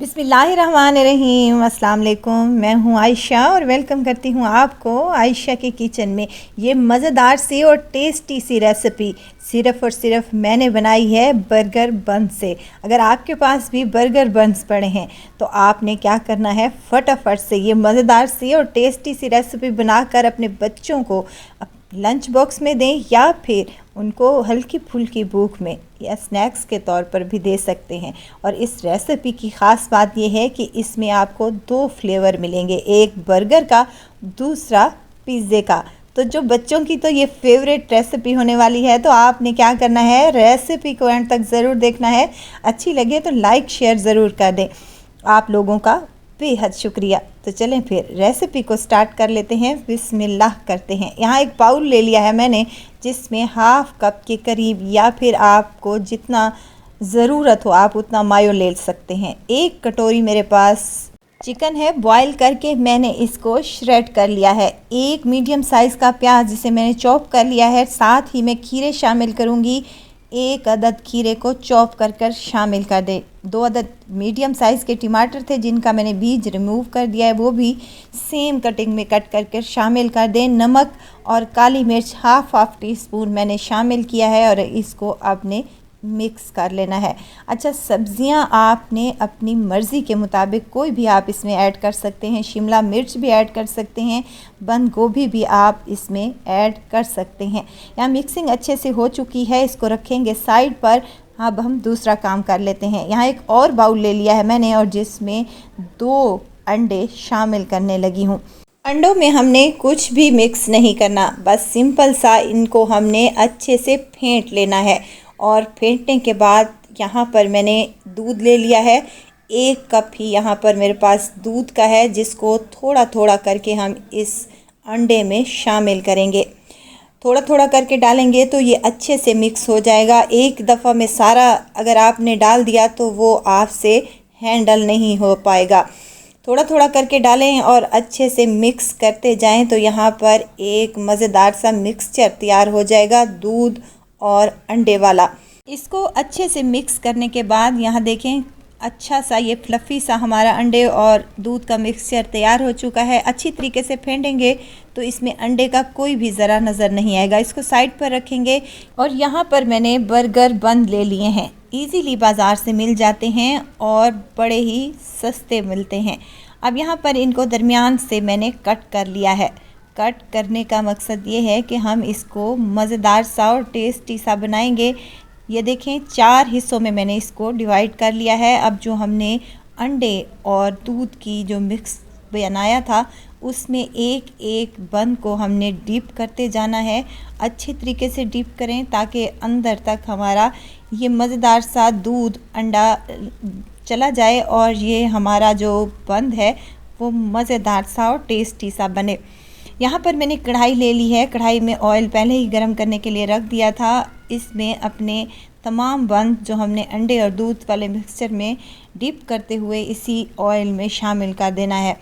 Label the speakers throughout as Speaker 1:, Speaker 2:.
Speaker 1: बिस्मिल्लाहिर्रहमानिर्रहीम। अस्सलाम वालेकुम। मैं हूँ आयशा और वेलकम करती हूँ आपको आयशा के किचन में। ये मज़ेदार सी और टेस्टी सी रेसिपी सिर्फ़ और सिर्फ मैंने बनाई है बर्गर बन से। अगर आपके पास भी बर्गर बन्स पड़े हैं तो आपने क्या करना है, फटाफट से ये मज़ेदार सी और टेस्टी सी रेसिपी बनाकर अपने बच्चों को लंच बॉक्स में दें या फिर उनको हल्की फुल्की भूख में या स्नैक्स के तौर पर भी दे सकते हैं। और इस रेसिपी की ख़ास बात यह है कि इसमें आपको 2 फ्लेवर मिलेंगे, एक बर्गर का, दूसरा पिज़्ज़े का। तो जो बच्चों की तो ये फेवरेट रेसिपी होने वाली है, तो आपने क्या करना है, रेसिपी को एंड तक ज़रूर देखना है। अच्छी लगे तो लाइक शेयर ज़रूर कर दें। आप लोगों का बेहद शुक्रिया। तो चलें फिर रेसिपी को स्टार्ट कर लेते हैं, बिस्मिल्लाह करते हैं। यहाँ एक बाउल ले लिया है मैंने, जिसमें हाफ़ कप के करीब या फिर आपको जितना ज़रूरत हो आप उतना मायो ले सकते हैं। 1 कटोरी मेरे पास चिकन है, बॉईल करके मैंने इसको श्रेड कर लिया है। 1 मीडियम साइज़ का प्याज जिसे मैंने चॉप कर लिया है। साथ ही मैं खीरे शामिल करूँगी, 1 अदद खीरे को चॉप कर शामिल कर दें। 2 अदद मीडियम साइज़ के टमाटर थे जिनका मैंने बीज रिमूव कर दिया है, वो भी सेम कटिंग में कट करके शामिल कर दें। नमक और काली मिर्च हाफ टी स्पून मैंने शामिल किया है और इसको आपने मिक्स कर लेना है। अच्छा, सब्ज़ियां आपने अपनी मर्ज़ी के मुताबिक कोई भी आप इसमें ऐड कर सकते हैं। शिमला मिर्च भी ऐड कर सकते हैं, बंद गोभी भी आप इसमें ऐड कर सकते हैं। यहाँ मिक्सिंग अच्छे से हो चुकी है, इसको रखेंगे साइड पर। अब हम दूसरा काम कर लेते हैं। यहाँ एक और बाउल ले लिया है मैंने और जिसमें 2 अंडे शामिल करने लगी हूँ। अंडों में हमने कुछ भी मिक्स नहीं करना, बस सिंपल सा इनको हमने अच्छे से फेंट लेना है। और फेंटने के बाद यहाँ पर मैंने दूध ले लिया है, 1 कप ही यहाँ पर मेरे पास दूध का है, जिसको थोड़ा थोड़ा करके हम इस अंडे में शामिल करेंगे। थोड़ा थोड़ा करके डालेंगे तो ये अच्छे से मिक्स हो जाएगा। एक दफ़ा में सारा अगर आपने डाल दिया तो वो आपसे हैंडल नहीं हो पाएगा। थोड़ा थोड़ा करके डालें और अच्छे से मिक्स करते जाएं तो यहाँ पर एक मज़ेदार सा मिक्सचर तैयार हो जाएगा, दूध और अंडे वाला। इसको अच्छे से मिक्स करने के बाद यहाँ देखें, अच्छा सा ये फ्लफ़ी सा हमारा अंडे और दूध का मिक्सचर तैयार हो चुका है। अच्छी तरीके से फेंटेंगे तो इसमें अंडे का कोई भी ज़रा नज़र नहीं आएगा। इसको साइड पर रखेंगे और यहाँ पर मैंने बर्गर बन ले लिए हैं, इजीली बाज़ार से मिल जाते हैं और बड़े ही सस्ते मिलते हैं। अब यहाँ पर इनको दरमियान से मैंने कट कर लिया है। कट करने का मकसद ये है कि हम इसको मज़ेदार सा और टेस्टी सा बनाएंगे। ये देखें, 4 हिस्सों में मैंने इसको डिवाइड कर लिया है। अब जो हमने अंडे और दूध की जो मिक्स बनाया था उसमें एक एक बन को हमने डीप करते जाना है। अच्छे तरीके से डीप करें ताकि अंदर तक हमारा ये मज़ेदार सा दूध अंडा चला जाए और ये हमारा जो बंद है वो मज़ेदार सा और टेस्टी सा बने। यहाँ पर मैंने कढ़ाई ले ली है, कढ़ाई में ऑयल पहले ही गर्म करने के लिए रख दिया था। इसमें अपने तमाम बंद जो हमने अंडे और दूध वाले मिक्सचर में डिप करते हुए इसी ऑयल में शामिल कर देना है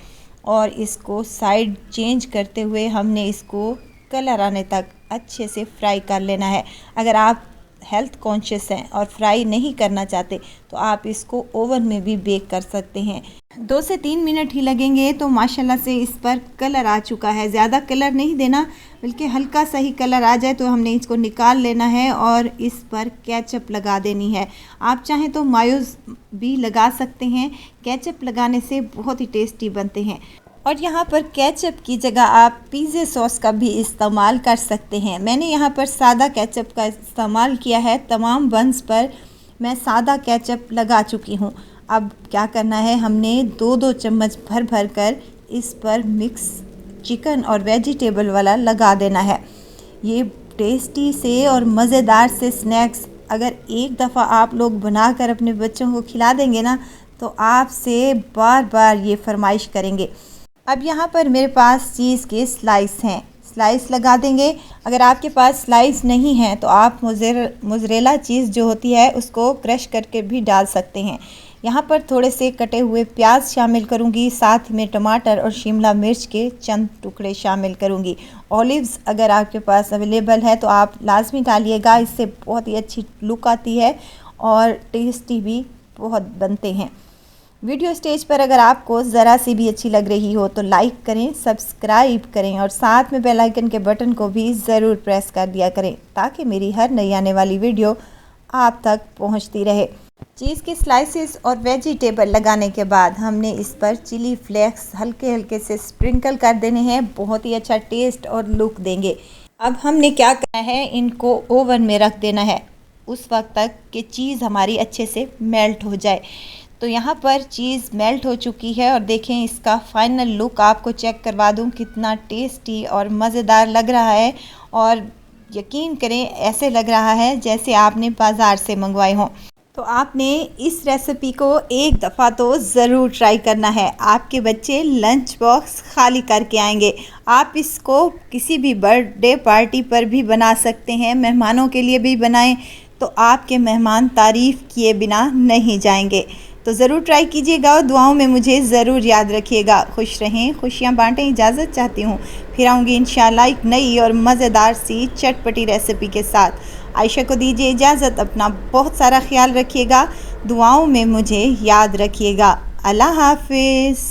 Speaker 1: और इसको साइड चेंज करते हुए हमने इसको कलर आने तक अच्छे से फ्राई कर लेना है। अगर आप हेल्थ कॉन्शियस हैं और फ्राई नहीं करना चाहते तो आप इसको ओवन में भी बेक कर सकते हैं। 2 से 3 मिनट ही लगेंगे तो माशाल्लाह से इस पर कलर आ चुका है। ज़्यादा कलर नहीं देना, बल्कि हल्का सा ही कलर आ जाए तो हमने इसको निकाल लेना है और इस पर केचप लगा देनी है। आप चाहें तो मायोज़ भी लगा सकते हैं, केचप लगाने से बहुत ही टेस्टी बनते हैं। और यहाँ पर केचप की जगह आप पिज़्ज़ा सॉस का भी इस्तेमाल कर सकते हैं। मैंने यहाँ पर सादा केचप का इस्तेमाल किया है। तमाम बन्स पर मैं सादा केचप लगा चुकी हूँ। अब क्या करना है, हमने 2-2 चम्मच भर भर कर इस पर मिक्स चिकन और वेजिटेबल वाला लगा देना है। ये टेस्टी से और मज़ेदार से स्नैक्स अगर एक दफ़ा आप लोग बनाकर अपने बच्चों को खिला देंगे ना तो आपसे बार बार ये फरमाइश करेंगे। अब यहाँ पर मेरे पास चीज़ के स्लाइस हैं, स्लाइस लगा देंगे। अगर आपके पास स्लाइस नहीं है तो आप मोज़रेला चीज़ जो होती है उसको क्रश करके भी डाल सकते हैं। यहाँ पर थोड़े से कटे हुए प्याज शामिल करूँगी, साथ में टमाटर और शिमला मिर्च के चंद टुकड़े शामिल करूँगी। ऑलिव्स अगर आपके पास अवेलेबल है तो आप लाजमी डालिएगा, इससे बहुत ही अच्छी लुक आती है और टेस्टी भी बहुत बनते हैं। वीडियो स्टेज पर अगर आपको ज़रा सी भी अच्छी लग रही हो तो लाइक करें, सब्सक्राइब करें और साथ में बेल आइकन के बटन को भी ज़रूर प्रेस कर दिया करें ताकि मेरी हर नई आने वाली वीडियो आप तक पहुंचती रहे। चीज़ के स्लाइसेस और वेजिटेबल लगाने के बाद हमने इस पर चिली फ्लेक्स हल्के हल्के से स्प्रिंकल कर देने हैं, बहुत ही अच्छा टेस्ट और लुक देंगे। अब हमने क्या करना है, इनको ओवन में रख देना है उस वक्त तक कि चीज़ हमारी अच्छे से मेल्ट हो जाए। तो यहाँ पर चीज़ मेल्ट हो चुकी है और देखें इसका फाइनल लुक आपको चेक करवा दूँ, कितना टेस्टी और मज़ेदार लग रहा है। और यकीन करें ऐसे लग रहा है जैसे आपने बाज़ार से मंगवाए हों। तो आपने इस रेसिपी को एक दफ़ा तो ज़रूर ट्राई करना है, आपके बच्चे लंच बॉक्स खाली करके आएंगे। आप इसको किसी भी बर्थडे पार्टी पर भी बना सकते हैं, मेहमानों के लिए भी बनाएं तो आपके मेहमान तारीफ़ किए बिना नहीं जाएंगे। तो ज़रूर ट्राई कीजिएगा और दुआओं में मुझे ज़रूर याद रखिएगा। खुश रहें, खुशियाँ बांटें, इजाज़त चाहती हूँ। फिर आऊँगी इंशाल्लाह एक नई और मज़ेदार सी चटपटी रेसिपी के साथ। आयशा को दीजिए इजाज़त, अपना बहुत सारा ख्याल रखिएगा, दुआओं में मुझे याद रखिएगा। अल्लाह हाफिज़।